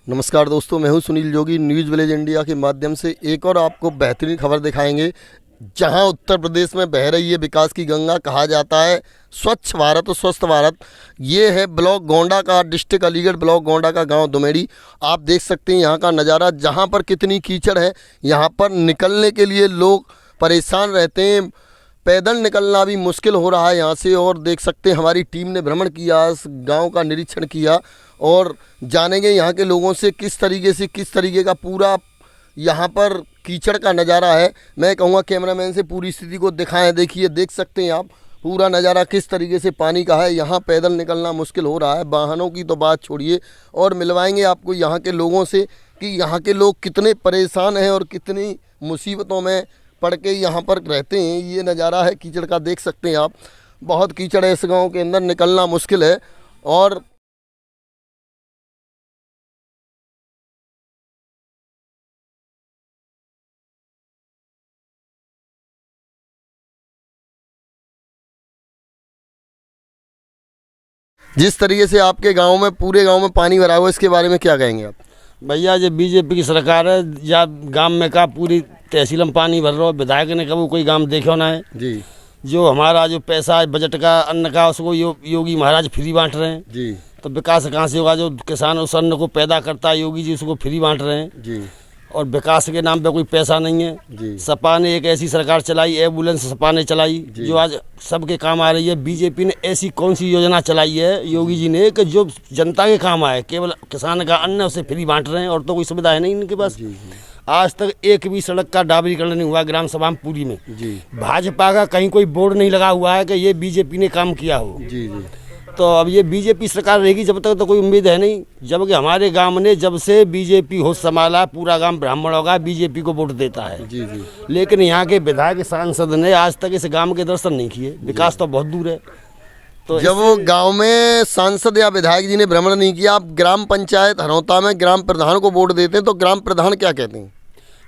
नमस्कार दोस्तों, मैं हूं सुनील जोगी। न्यूज़ विलेज इंडिया के माध्यम से एक और आपको बेहतरीन खबर दिखाएंगे। जहां उत्तर प्रदेश में बह रही है विकास की गंगा, कहा जाता है स्वच्छ भारत और स्वस्थ भारत। ये है ब्लॉक गोंडा का, डिस्ट्रिक्ट अलीगढ़ ब्लॉक गोंडा का गांव दुमेड़ी। आप देख सकते हैं यहाँ का नज़ारा, जहां पर कितनी कीचड़ है। यहाँ पर निकलने के लिए लोग परेशान रहते हैं, पैदल निकलना भी मुश्किल हो रहा है यहाँ से। और देख सकते हैं हमारी टीम ने भ्रमण किया, इस गांव का निरीक्षण किया और जानेंगे यहाँ के लोगों से किस तरीके का पूरा यहाँ पर कीचड़ का नज़ारा है। मैं कहूँगा कैमरामैन से पूरी स्थिति को दिखाएं। देखिए, देख सकते हैं आप पूरा नज़ारा किस तरीके से पानी का है। यहाँ पैदल निकलना मुश्किल हो रहा है, वाहनों की तो बात छोड़िए। और मिलवाएंगे आपको यहाँ के लोगों से कि यहाँ के लोग कितने परेशान हैं और कितनी मुसीबतों में पड़ के यहाँ पर रहते हैं। ये नज़ारा है कीचड़ का, देख सकते हैं आप। बहुत कीचड़ है इस गांव के अंदर, निकलना मुश्किल है। और जिस तरीके से आपके गांव में, पूरे गांव में पानी भरा हुआ है, इसके बारे में क्या कहेंगे आप? भैया ये बीजेपी की सरकार है, या गांव में का पूरी तहसील में पानी भर रहा है। विधायक ने कभी कोई गांव देखो ना है जी जो हमारा जो पैसा है बजट का, अन्न का, उसको योगी महाराज फ्री बांट रहे हैं जी तो विकास कहाँ से होगा? जो किसान उस अन्न को पैदा करता है, योगी जी उसको फ्री बांट रहे हैं जी और विकास के नाम पे कोई पैसा नहीं है जी। सपा ने एक ऐसी सरकार चलाई, एम्बुलेंस सपा ने चलाई जो आज सबके काम आ रही है। बीजेपी ने ऐसी कौन सी योजना चलाई है योगी जी ने कि जो जनता के काम आए? केवल किसान का अन्न उसे फ्री बांट रहे हैं और तो कोई सुविधा है नहीं इनके पास। आज तक एक भी सड़क का डाबरीकरण नहीं हुआ ग्राम सभा में पूरी में। भाजपा का कहीं कोई बोर्ड नहीं लगा हुआ है कि ये बीजेपी ने काम किया हो। जी जी। तो अब ये बीजेपी सरकार रहेगी जब तक, तो कोई उम्मीद है नहीं। जबकि हमारे गांव ने जब से बीजेपी होश संभाला, पूरा गांव ब्राह्मण होगा, बीजेपी को वोट देता है। जी जी। लेकिन यहाँ के विधायक सांसद ने आज तक इस गांव के दर्शन नहीं किए। विकास तो बहुत दूर है। तो जब वो गांव में सांसद या विधायक जी ने भ्रमण नहीं किया, आप ग्राम पंचायत हरौता में ग्राम प्रधान को वोट देते हैं, तो ग्राम प्रधान क्या कहते हैं?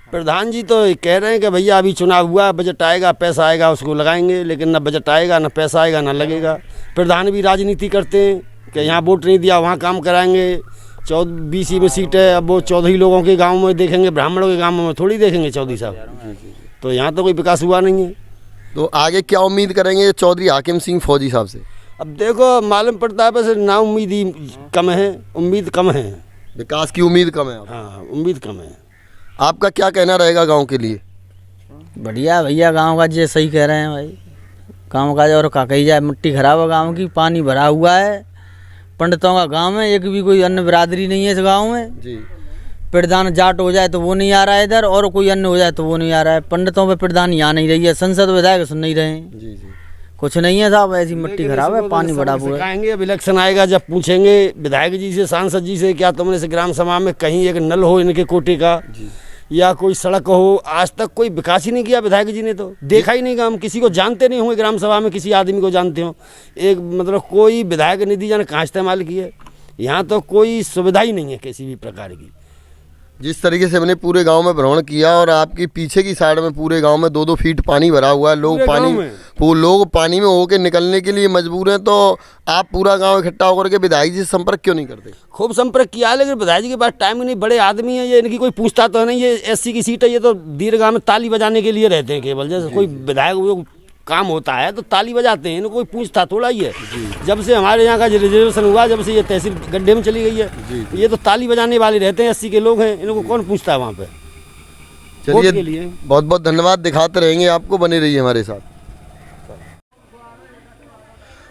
प्रधान जी तो कह रहे हैं कि भैया अभी चुनाव हुआ, बजट आएगा, पैसा आएगा, उसको लगाएंगे। लेकिन ना बजट आएगा, ना पैसा आएगा, ना लगेगा। प्रधान भी राजनीति करते हैं कि यहाँ वोट नहीं दिया वहाँ काम कराएंगे। 14-20 में सीट है, अब वो 14 लोगों के गांव में देखेंगे, ब्राह्मणों के गांव में थोड़ी देखेंगे चौधरी साहब। तो यहाँ तो कोई विकास हुआ नहीं है। तो आगे क्या उम्मीद करेंगे चौधरी हाकिम सिंह फौजी साहब से? अब देखो, मालूम पड़ता है बस ना उम्मीद ही कम है, उम्मीद कम है। विकास की उम्मीद कम है। हाँ, उम्मीद कम है। आपका क्या कहना रहेगा गांव के लिए? बढ़िया भैया, गांव का जे सही कह रहे हैं भाई। गांव का और का कही जाए, मिट्टी खराब है गांव की, पानी भरा हुआ है। पंडितों का गांव है, एक भी कोई अन्य बिरादरी नहीं है इस गांव में। जी। प्रधान जाट हो जाए तो वो नहीं आ रहा है इधर, और कोई अन्य हो जाए तो वो नहीं आ रहा है। पंडितों पे प्रधान यहाँ नहीं रही है, संसद विधायक सुन नहीं रहे हैं। जी जी। कुछ नहीं है साहब, ऐसी मिट्टी खराब है, पानी भरा हुआ है। कहेंगे अब इलेक्शन आएगा जब पूछेंगे विधायक जी से, सांसद जी से, क्या तुमने इस ग्राम सभा में कहीं एक नल हो इनके कोटे का या कोई सड़क हो? आज तक कोई विकास ही नहीं किया विधायक जी ने, तो देखा ही नहीं। हम किसी को जानते नहीं होंगे ग्राम सभा में, किसी आदमी को जानते हो एक, मतलब कोई विधायक निधि जाने कहाँ इस्तेमाल की है? यहाँ तो कोई सुविधा ही नहीं है किसी भी प्रकार की। जिस तरीके से हमने पूरे गांव में भ्रमण किया और आपकी पीछे की साइड में पूरे गांव में 2-2 फीट पानी भरा हुआ है, लोग पानी में होके निकलने के लिए मजबूर हैं। तो आप पूरा गांव इकट्ठा होकर के विधायक जी से संपर्क क्यों नहीं करते? खूब संपर्क किया, लेकिन विधायक जी के पास टाइम ही नहीं। बड़े आदमी है ये, इनकी कोई पूछता तो नहीं। ये एससी की सीट है, ये तो दीर्घा में ताली बजाने के लिए रहते हैं केवल। जैसे कोई विधायक काम होता है तो ताली बजाते हैं, इनको कोई पूछता थोड़ा ही है। जब से हमारे यहाँ का रिजर्वेशन हुआ, जब से ये तहसील गड्ढे में चली गई है, ये तो ताली बजाने वाले रहते हैं। 80 के लोग हैं, इनको कौन पूछता है वहाँ पे? चलिए, बहुत बहुत धन्यवाद, दिखाते रहेंगे आपको, बने रहिए हमारे साथ।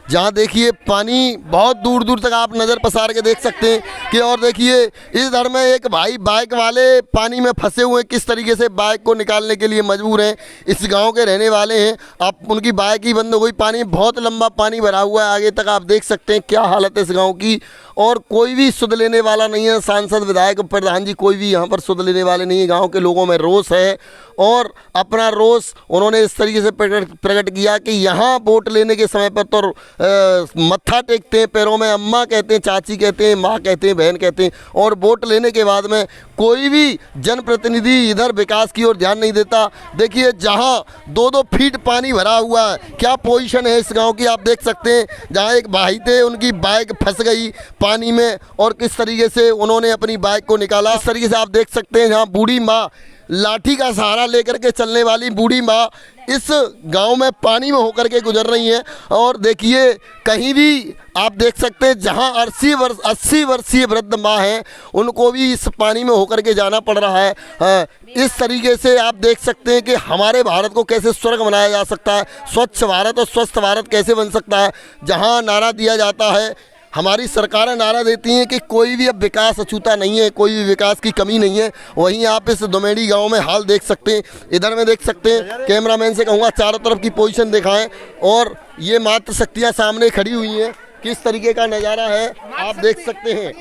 जहाँ देखिए पानी बहुत दूर दूर तक आप नज़र पसार के देख सकते हैं कि, और देखिए इधर में एक भाई बाइक वाले पानी में फंसे हुए, किस तरीके से बाइक को निकालने के लिए मजबूर हैं। इस गांव के रहने वाले हैं। आप उनकी बाइक ही बंद हो गई, पानी बहुत लंबा पानी भरा हुआ है आगे तक। आप देख सकते हैं क्या हालत है इस गाँव की, और कोई भी सुध लेने वाला नहीं है। सांसद विधायक प्रधान जी कोई भी यहाँ पर सुध लेने वाले नहीं है। गाँव के लोगों में रोष है और अपना रोष उन्होंने इस तरीके से प्रकट किया कि यहाँ वोट लेने के समय पर तो मत्था टेकते हैं पैरों में, अम्मा कहते हैं, चाची कहते हैं, माँ कहते हैं, बहन कहते हैं। और वोट लेने के बाद में कोई भी जनप्रतिनिधि इधर विकास की ओर ध्यान नहीं देता। देखिए जहाँ 2-2 फीट पानी भरा हुआ है, क्या पोजीशन है इस गांव की आप देख सकते हैं। जहाँ एक भाई थे, उनकी बाइक फंस गई पानी में और किस तरीके से उन्होंने अपनी बाइक को निकाला, इस तरीके से आप देख सकते हैं। जहाँ बूढ़ी माँ, लाठी का सहारा लेकर के चलने वाली बूढ़ी माँ इस गांव में पानी में होकर के गुजर रही हैं। और देखिए कहीं भी आप देख सकते हैं जहां 80 वर्षीय वृद्ध माँ हैं, उनको भी इस पानी में होकर के जाना पड़ रहा है। इस तरीके से आप देख सकते हैं कि हमारे भारत को कैसे स्वर्ग बनाया जा सकता है, स्वच्छ भारत और स्वस्थ भारत कैसे बन सकता है। जहां नारा दिया जाता है, हमारी सरकारें नारा देती हैं कि कोई भी अब विकास अछूता नहीं है, कोई भी विकास की कमी नहीं है, वहीं आप इस दुमेड़ी गांव में हाल देख सकते हैं। इधर में देख सकते हैं, कैमरामैन से कहूँगा चारों तरफ की पोजीशन दिखाएं। और ये मातृ शक्तियाँ सामने खड़ी हुई हैं, किस तरीके का नज़ारा है आप देख सकते हैं।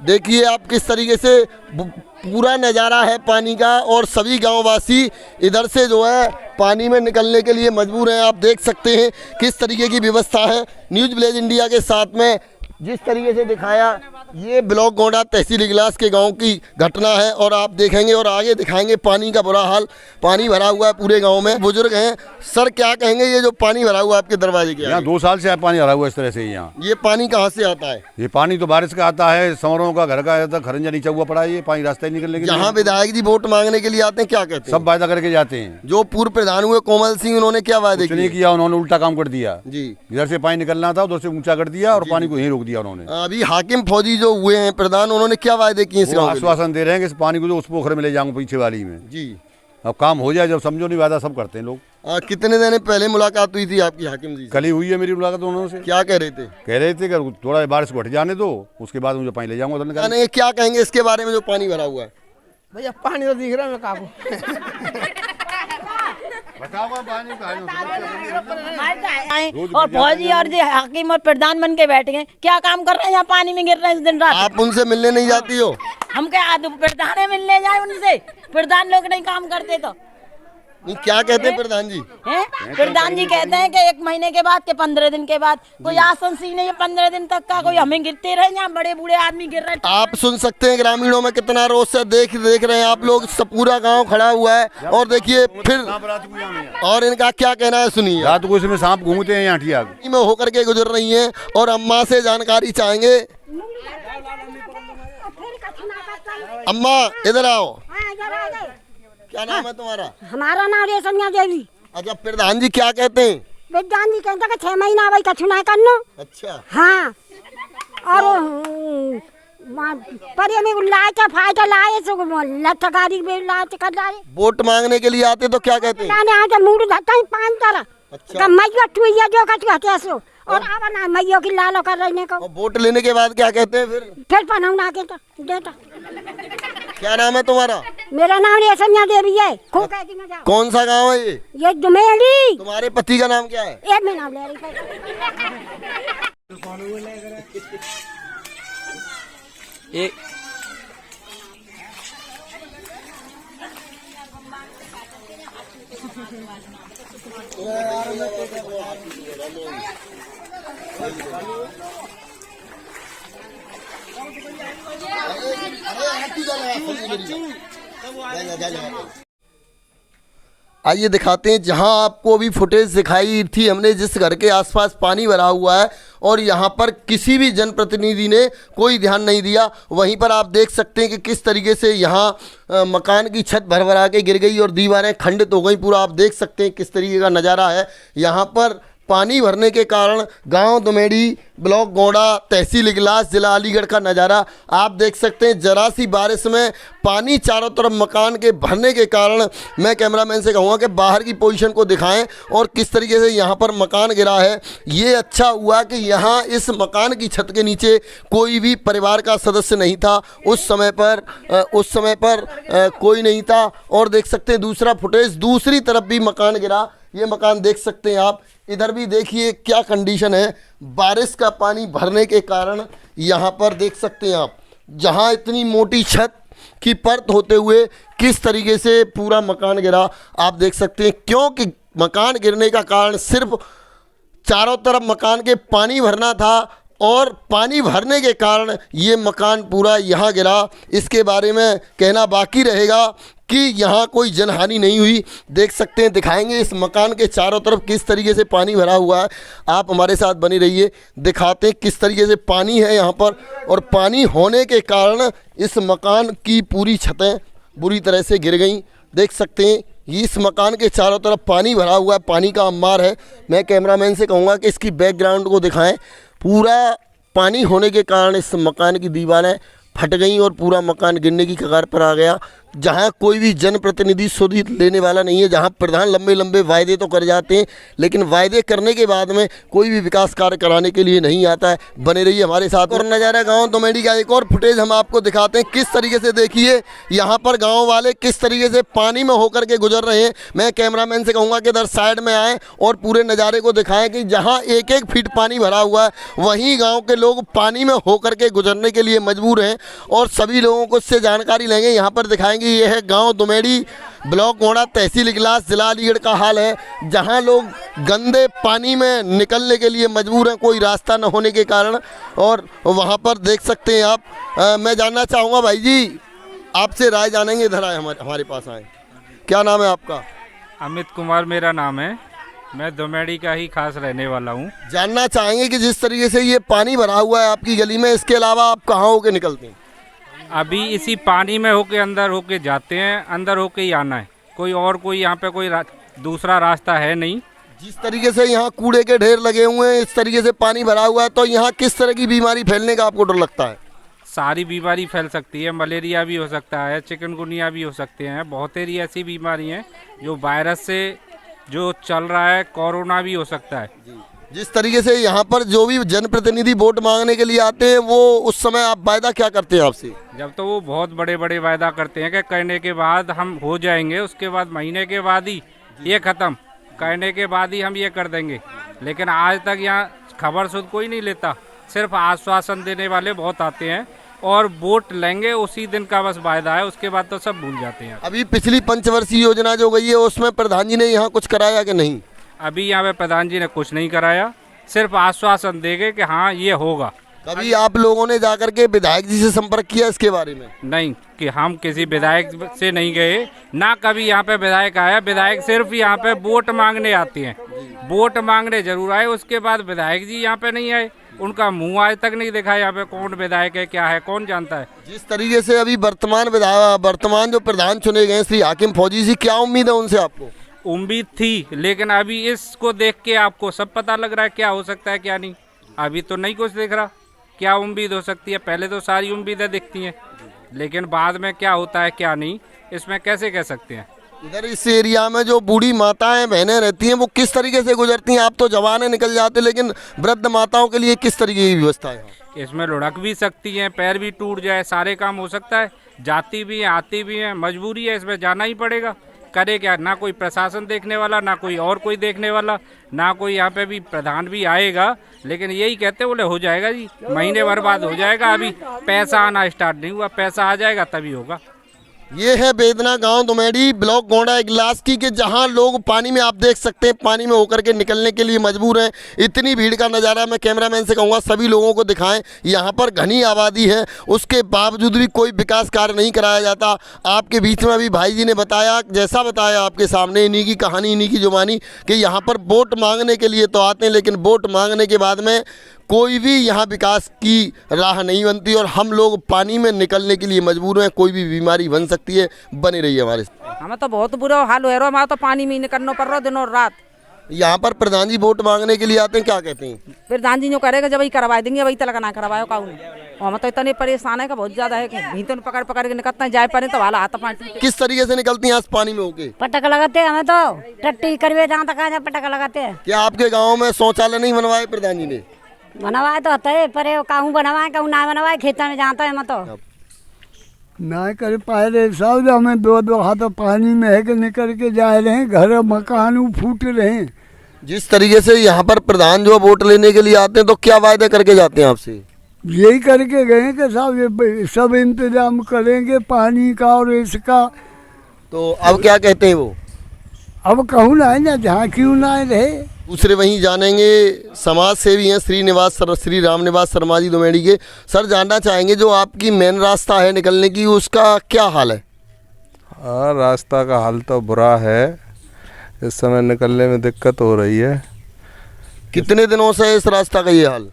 देखिए आप किस तरीके से पूरा नज़ारा है पानी का, और सभी गांववासी इधर से जो है पानी में निकलने के लिए मजबूर हैं। आप देख सकते हैं किस तरीके की व्यवस्था है। न्यूज़ विलेज इंडिया के साथ में जिस तरीके से दिखाया, ये ब्लॉक गोंडा तहसील इगलास के गांव की घटना है। और आप देखेंगे और आगे दिखाएंगे पानी का बुरा हाल, पानी भरा हुआ है पूरे गांव में। बुजुर्ग हैं, सर क्या कहेंगे, ये जो पानी भरा हुआ है आपके दरवाजे के यहाँ 2 साल से पानी भरा हुआ इस तरह से ही। यहाँ ये पानी कहाँ से आता है? ये पानी तो बारिश का आता है, समरों का घर का आता है, खरंजा नीचा हुआ पड़ा है, ये पानी रास्ता ही निकलने के लिए। यहाँ विधायक जी वोट मांगने के लिए आते हैं, क्या कहते हैं? सब वायदा करके जाते हैं। जो पूर्व प्रधान हुए कोमल सिंह, उन्होंने क्या वायदे कुछ नहीं किया, उन्होंने उल्टा काम कर दिया जी। इधर से पानी निकलना था, उधर से ऊंचा कर दिया और पानी को यहीं रोक दिया उन्होंने। अभी हाकिम फौजी जो हुए हैं प्रधान, उन्होंने क्या वायदे किए इस वो गाँव के लिए? आश्वासन दे रहे हैं कि इस पानी को जो उस पोखरे में ले जाऊंगा पीछे वाली में। जी। अब काम हो जाए, जब समझो नहीं वायदा सब करते हैं लोग। कितने दिन पहले मुलाकात हुई थी आपकी हाकिम जी से? कल ही हुई है मेरी मुलाकात उन्होंने से। क्या कह रहे थे? कह रहे थे कि थोड़ा बारिश को हट जाने दो, उसके बाद मुझे पानी ले जाऊंगा उधर निकाल। नहीं, क्या कहेंगे इसके बारे में जो पानी भरा हुआ है? भैया पानी तो दिख रहा है, मैं काबू और फौजी और जो हाकिम और प्रधान बन के बैठ गए, क्या काम कर रहे हैं यहाँ पानी में गिर रहे हैं दिन रात। आप उनसे मिलने नहीं जाती हो? हम क्या प्रधान मिलने जाए उनसे? प्रधान लोग नहीं काम करते तो नहीं, क्या कहते हैं प्रधान जी? हैं? प्रधान जी कहते हैं कि 1 महीने के बाद के 15 दिन के बाद कोई आसन नहीं है, 15 दिन तक का कोई हमें गिरते रहे, यहाँ बड़े बूढ़े आदमी गिर रहे हैं। आप सुन सकते हैं ग्रामीणों में कितना रोष से देख रहे हैं आप लोग, सब पूरा गांव खड़ा हुआ है। और देखिए फिर और इनका क्या कहना है सुनिए। रात को इसमें सांप घूमते हैं यहाँ ठिया में होकर के गुजर रही हैं और अम्मा से जानकारी चाहेंगे। अम्मा इधर आओ, क्या नाम है तुम्हारा? हमारा नाम रेशमिया देवी। अच्छा, प्रधान जी क्या कहते हैं? प्रधान जी कहते हैं कि 6 महीना भाई कछु ना करनो। अच्छा हाँ, और पर ये में लाए क्या फायदा लाए सो लठगारी में लाए कर लाए। वोट मांगने के लिए आते तो क्या कहते हैं? लाने आके मूड धक्का ही 5 तरह। अच्छा। मैया टुइया जो कछु कहते सो, और अब ना मैया की लालो कर रहने को। और वोट लेने के बाद क्या कहते हैं फिर पनौना के देता। क्या नाम है तुम्हारा? मेरा नाम रेशमिया देवी है। खूब कहती मैं जाओ। कौन सा गांव है ये दुमेली। तुम्हारे पति का नाम क्या है? ये मैं नाम ले रही एक आइए दिखाते हैं, जहां आपको अभी फुटेज दिखाई थी हमने, जिस घर के आसपास पानी भरा हुआ है और यहां पर किसी भी जनप्रतिनिधि ने कोई ध्यान नहीं दिया। वहीं पर आप देख सकते हैं कि किस तरीके से यहां मकान की छत भरभरा के गिर गई और दीवारें खंडित हो गई। पूरा आप देख सकते हैं किस तरीके का नज़ारा है। यहां पर पानी भरने के कारण गांव दुमेड़ी, ब्लॉक गोंडा, तहसील इगलास, जिला अलीगढ़ का नज़ारा आप देख सकते हैं। जरा सी बारिश में पानी चारों तरफ मकान के भरने के कारण मैं कैमरामैन से कहूँगा कि बाहर की पोजीशन को दिखाएं और किस तरीके से यहाँ पर मकान गिरा है। ये अच्छा हुआ कि यहाँ इस मकान की छत के नीचे कोई भी परिवार का सदस्य नहीं था उस समय पर कोई नहीं था। और देख सकते हैं दूसरा फुटेज, दूसरी तरफ भी मकान गिरा, ये मकान देख सकते हैं आप। इधर भी देखिए क्या कंडीशन है, बारिश का पानी भरने के कारण यहाँ पर देख सकते हैं आप, जहाँ इतनी मोटी छत की परत होते हुए किस तरीके से पूरा मकान गिरा आप देख सकते हैं। क्योंकि मकान गिरने का कारण सिर्फ चारों तरफ मकान के पानी भरना था और पानी भरने के कारण ये मकान पूरा यहाँ गिरा। इसके बारे में कहना बाकी रहेगा कि यहाँ कोई जनहानि नहीं हुई। देख सकते हैं, दिखाएंगे इस मकान के चारों तरफ किस तरीके से पानी भरा हुआ है। आप हमारे साथ बने रहिए, दिखाते हैं किस तरीके से पानी है यहाँ पर। और पानी होने के कारण इस मकान की पूरी छतें बुरी तरह से गिर गई। देख सकते हैं इस मकान के चारों तरफ पानी भरा हुआ है, पानी का अंबार है। मैं कैमरामैन से कहूँगा कि इसकी बैकग्राउंड को दिखाएं। पूरा पानी होने के कारण इस मकान की दीवारें फट गई और पूरा मकान गिरने की कगार पर आ गया। जहां कोई भी जनप्रतिनिधि सुध लेने वाला नहीं है, जहां प्रधान लंबे लंबे वायदे तो कर जाते हैं लेकिन वायदे करने के बाद में कोई भी विकास कार्य कराने के लिए नहीं आता है। बने रहिए हमारे साथ। और नज़ारा गांव दोमेड़ी का एक और फुटेज हम आपको दिखाते हैं। किस तरीके से देखिए यहाँ पर गाँव वाले किस तरीके से पानी में होकर के गुजर रहे हैं। मैं कैमरामैन से कहूँगा कि इधर साइड में आएँ और पूरे नज़ारे को दिखाएँ कि जहाँ 1-1 फीट पानी भरा हुआ है वहीं गाँव के लोग पानी में होकर के गुजरने के लिए मजबूर हैं। और सभी लोगों को इससे जानकारी लेंगे। यहाँ पर दिखाएंगे ये है गांव दोमेड़ी, ब्लॉक गोंडा, तहसील इगलास, जिला अलीगढ़ का हाल है, जहां लोग गंदे पानी में निकलने के लिए मजबूर हैं, कोई रास्ता न होने के कारण। और वहां पर देख सकते हैं आप। मैं जानना चाहूँगा भाई जी, आपसे राय जानेंगे। इधर आए, हमारे पास आए। क्या नाम है आपका? अमित कुमार मेरा नाम है। मैं दोमेड़ी का ही खास रहने वाला हूँ। जानना चाहेंगे कि जिस तरीके से ये पानी भरा हुआ है आपकी गली में, इसके अलावा आप कहाँ होके निकलते हैं? अभी इसी पानी में होके अंदर होके जाते हैं, अंदर होके ही आना है। कोई यहाँ पे कोई दूसरा रास्ता है नहीं। जिस तरीके से यहाँ कूड़े के ढेर लगे हुए हैं, इस तरीके से पानी भरा हुआ है, तो यहाँ किस तरह की बीमारी फैलने का आपको डर लगता है? सारी बीमारी फैल सकती है। मलेरिया भी हो सकता है, चिकनगुनिया भी हो सकते हैं। बहुत सारी ऐसी बीमारी हैं जो वायरस से जो चल रहा है, कोरोना भी हो सकता है। जिस तरीके से यहाँ पर जो भी जनप्रतिनिधि वोट मांगने के लिए आते हैं, वो उस समय आप वायदा क्या करते हैं आपसे? जब तो वो बहुत बड़े बड़े वायदा करते हैं कि कहने के बाद हम हो जाएंगे, उसके बाद महीने के बाद ही ये ख़त्म, कहने के बाद ही हम ये कर देंगे। लेकिन आज तक यहाँ खबर सुध कोई नहीं लेता। सिर्फ आश्वासन देने वाले बहुत आते हैं और वोट लेंगे उसी दिन का बस वायदा है, उसके बाद तो सब भूल जाते हैं। अभी पिछली पंचवर्षीय योजना जो गई है उसमें प्रधान जी ने यहाँ कुछ कराया कि नहीं? अभी यहाँ पे प्रधान जी ने कुछ नहीं कराया, सिर्फ आश्वासन देंगे कि हाँ ये होगा। कभी आप लोगों ने जाकर के विधायक जी से संपर्क किया इसके बारे में? नहीं, कि हम किसी विधायक से नहीं गए, ना कभी यहाँ पे विधायक आया। विधायक सिर्फ यहाँ पे वोट मांगने आते हैं, वोट मांगने जरूर आए, उसके बाद विधायक जी यहाँ पे नहीं आए। उनका मुंह आज तक नहीं देखा यहाँ पे, कौन विधायक है क्या है कौन जानता है। जिस तरीके से अभी वर्तमान जो प्रधान चुने गए श्री हाकिम फौजी जी, क्या उम्मीद है उनसे आपको? उम्मीद थी, लेकिन अभी इसको देख के आपको सब पता लग रहा है क्या हो सकता है क्या नहीं। अभी तो नहीं कुछ दिख रहा, क्या उम्मीद हो सकती है। पहले तो सारी उम्मीदें दिखती हैं, लेकिन बाद में क्या होता है क्या नहीं, इसमें कैसे कह सकते हैं। इधर इस एरिया में जो बूढ़ी माताएं बहनें रहती हैं, वो किस तरीके से गुजरती हैं? आप तो जवान है, निकल जाते, लेकिन वृद्ध माताओं के लिए किस तरीके की व्यवस्था है? इसमें लुढ़क भी सकती हैं, पैर भी टूट जाए, सारे काम हो सकता है। जाती भी हैं, आती भी हैं, मजबूरी है, इसमें जाना ही पड़ेगा। करे क्या, ना कोई प्रशासन देखने वाला, ना कोई और कोई देखने वाला, ना कोई यहाँ पे भी प्रधान भी आएगा। लेकिन यही कहते बोले हो जाएगा जी, महीने भर बाद हो जाएगा। अभी पैसा आना स्टार्ट नहीं हुआ, पैसा आ जाएगा तभी होगा। ये है वेदना गांव दोमेड़ी, ब्लॉक गोंडा इगलास की, कि जहां लोग पानी में, आप देख सकते हैं, पानी में होकर के निकलने के लिए मजबूर हैं। इतनी भीड़ का नज़ारा मैं कैमरामैन से कहूँगा सभी लोगों को दिखाएं। यहाँ पर घनी आबादी है, उसके बावजूद भी कोई विकास कार्य नहीं कराया जाता। आपके बीच में अभी भाई जी ने बताया, जैसा बताया आपके सामने, इन्हीं की कहानी, इन्हीं की जुबानी, कि यहाँ पर वोट मांगने के लिए तो आते हैं, लेकिन वोट मांगने के बाद में कोई भी यहाँ विकास की राह नहीं बनती और हम लोग पानी में निकलने के लिए मजबूर हैं। कोई भी बीमारी बन सकती है। बने रहिए हमारे साथ। हमें तो बहुत बुरा हाल हो रहा है, हमारा तो पानी में ही निकलना पड़ रहा है दिनों रात। यहाँ पर प्रधान जी वोट मांगने के लिए आते हैं, क्या कहते हैं? प्रधान जी जो करेगा जब वही करवा देंगे, वही तक ना करवाओ काउन। हम तो इतने परेशान है कि बहुत ज्यादा है कि भीतर पकड़ पकड़ के निकलते हैं, जाए पानी तो वाला हाथ पानी। किस तरीके से निकलती हैं आज पानी में होके? पटक लगाते हैं हमें तो, टट्टी करवे जहाँ तक आ जाए पटक लगाते हैं। क्या आपके गाँव में शौचालय नहीं बनवाए प्रधान जी ने? बनवाए तो होता है, पर कहूँ बनवाए कहूँ ना बनवाए, खेत में जाता है मैं तो ना कर पाए रहे सब। हमें 2-2 हाथ पानी में है कि निकल के जा रहे हैं, घर मकान फूट रहे हैं। जिस तरीके से यहाँ पर प्रधान जो वोट लेने के लिए आते हैं, तो क्या वायदे करके जाते हैं आपसे? यही करके गए कि साहब ये सब इंतजाम करेंगे पानी का और इसका। तो अब क्या कहते हैं वो? अब कहूँ ना है ना, जहाँ क्यों ना रहे। दूसरे वहीं जानेंगे, समाज सेवी हैं श्री रामनिवास शर्मा जी दुमेड़ी के। सर, जानना चाहेंगे जो आपकी मेन रास्ता है निकलने की, उसका क्या हाल है? हाँ, रास्ता का हाल तो बुरा है, इस समय निकलने में दिक्कत हो रही है। कितने दिनों से है इस रास्ता का ये हाल?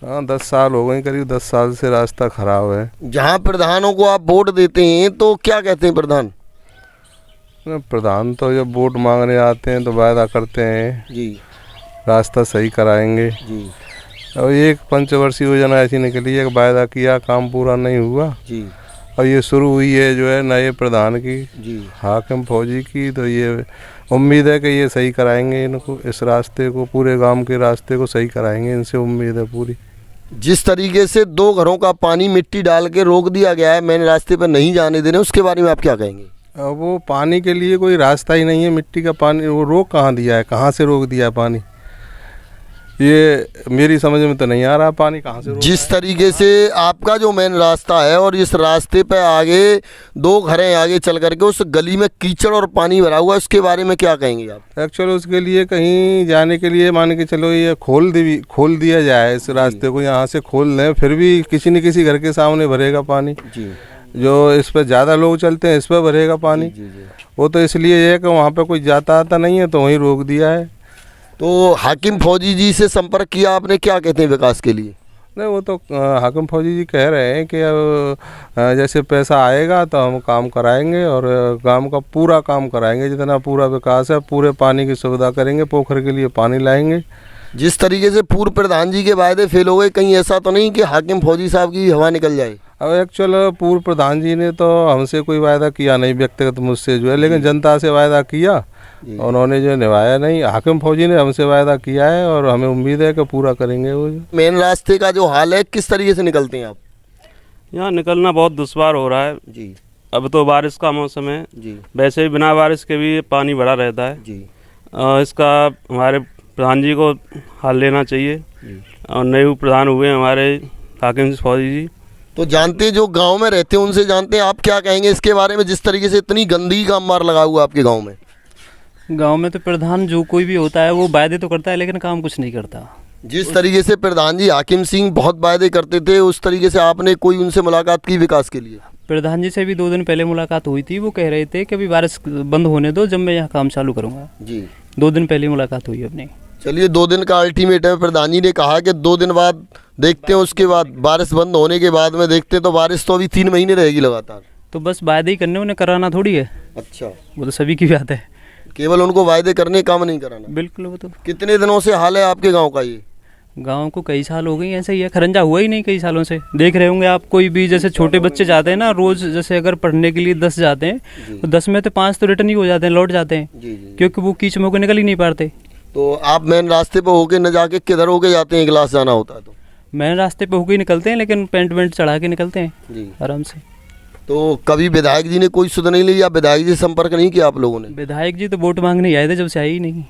हाँ, 10 साल हो गए, करीब 10 साल से रास्ता खराब है। जहाँ प्रधानों को आप वोट देते हैं तो क्या कहते हैं प्रधान? प्रधान तो जब वोट मांगने आते हैं तो वायदा करते हैं जी, रास्ता सही कराएंगे जी, और एक पंचवर्षीय योजना ऐसी निकली है कि वायदा किया, काम पूरा नहीं हुआ। जी, और ये शुरू हुई है जो है नए प्रधान की, जी। हाकिम फौजी की, तो ये उम्मीद है कि ये सही कराएंगे इनको, इस रास्ते को, पूरे गांव के रास्ते को सही कराएंगे, इनसे उम्मीद है पूरी। जिस तरीके से 2 घरों का पानी मिट्टी डाल के रोक दिया गया है, मेन रास्ते पर नहीं जाने देने, उसके बारे में आप क्या कहेंगे? अब वो पानी के लिए कोई रास्ता ही नहीं है, मिट्टी का पानी वो रोक कहाँ दिया है, कहाँ से रोक दिया है पानी, ये मेरी समझ में तो नहीं आ रहा, पानी कहाँ से रोक। जिस तरीके से आपका जो मेन रास्ता है और इस रास्ते पे आगे 2 घरें आगे चल करके उस गली में कीचड़ और पानी भरा हुआ है, उसके बारे में क्या कहेंगे आप? एक्चुअली उसके लिए कहीं जाने के लिए मान के चलो ये खोल दिया जाए, इस रास्ते को यहाँ से खोल दें, फिर भी किसी न किसी घर के सामने भरेगा पानी। जी, जो इस पर ज़्यादा लोग चलते हैं इस पर भरेगा पानी। जी, जी। वो तो इसलिए है कि वहाँ पे कोई जाता आता नहीं है तो वहीं रोक दिया है। तो हाकिम फौजी जी से संपर्क किया आपने, क्या कहते हैं विकास के लिए? नहीं, वो तो हाकिम फौजी जी कह रहे हैं कि अब जैसे पैसा आएगा तो हम काम कराएंगे और गांव का पूरा काम कराएंगे, जितना पूरा विकास है, पूरे पानी की सुविधा करेंगे, पोखर के लिए पानी लाएंगे। जिस तरीके से पूर्व प्रधान जी के वायदे फेल हो गए, कहीं ऐसा तो नहीं कि हाकिम फौजी साहब की हवा निकल जाए? अब एक्चुअल पूर्व प्रधान जी ने तो हमसे कोई वायदा किया नहीं व्यक्तिगत मुझसे जो है, लेकिन जनता से वायदा किया, उन्होंने जो निभाया नहीं। हाकिम फौजी ने हमसे वायदा किया है और हमें उम्मीद है कि पूरा करेंगे वो। मेन रास्ते का जो हाल है, किस तरीके से निकलते हैं आप? यहाँ निकलना बहुत दुश्वार हो रहा है जी, अब तो बारिश का मौसम है जी, वैसे भी बिना बारिश के भी पानी भरा रहता है जी। इसका हमारे प्रधान जी को हल लेना चाहिए और नए प्रधान हुए हमारे हाकिम फौजी जी। तो जानते हैं, जो गांव में रहते हैं उनसे जानते हैं, आप क्या कहेंगे इसके बारे में, जिस तरीके से इतनी गंदगी का मार लगा हुआ आपके गांव में? गांव में तो प्रधान जो कोई भी होता है वो वायदे तो करता है लेकिन काम कुछ नहीं करता। जिस तरीके से प्रधान जी हाकिम सिंह बहुत वायदे करते थे, उस तरीके से आपने कोई उनसे मुलाकात की विकास के लिए? प्रधान जी से भी 2 दिन पहले मुलाकात हुई थी, वो कह रहे थे कि अभी बारिश बंद होने दो, जब मैं यहाँ काम चालू करूँगा। जी, 2 दिन पहले मुलाकात हुई अपनी। चलिए, 2 दिन का अल्टीमेट है। प्रधान जी ने कहा कि 2 दिन बाद देखते हैं, उसके बाद बारिश बंद होने के बाद में देखते हैं। तो बारिश तो अभी 3 महीने रहेगी लगातार। तो बस वायदे ही करने, उन्हें कराना थोड़ी है। अच्छा, वो तो सभी की बात है, केवल उनको वायदे करने, काम नहीं कराना। बिल्कुल। वो तो कितने दिनों से हाल है आपके गांव का ये? गांव को कई साल हो गए ऐसे ही है, खरंजा हुआ ही नहीं कई सालों से। देख रहे होंगे आप, कोई भी जैसे छोटे बच्चे जाते हैं ना रोज, जैसे अगर पढ़ने के लिए 10 जाते हैं तो 10 में तो 5 तो रिटर्न ही हो जाते हैं, लौट जाते हैं, क्योंकि वो कीच में होकर निकल ही नहीं पाते। तो आप मेन रास्ते पे होके न जाके किधर होके जाते हैं? क्लास जाना होता है तो मेन रास्ते पे होके निकलते हैं, लेकिन पेंट वेंट चढ़ा के निकलते हैं जी, आराम से। तो कभी विधायक जी ने कोई सुध नहीं ली या विधायक जी से संपर्क नहीं किया आप लोगों ने? विधायक जी तो वोट मांगने आए थे, जब से आए ही नहीं।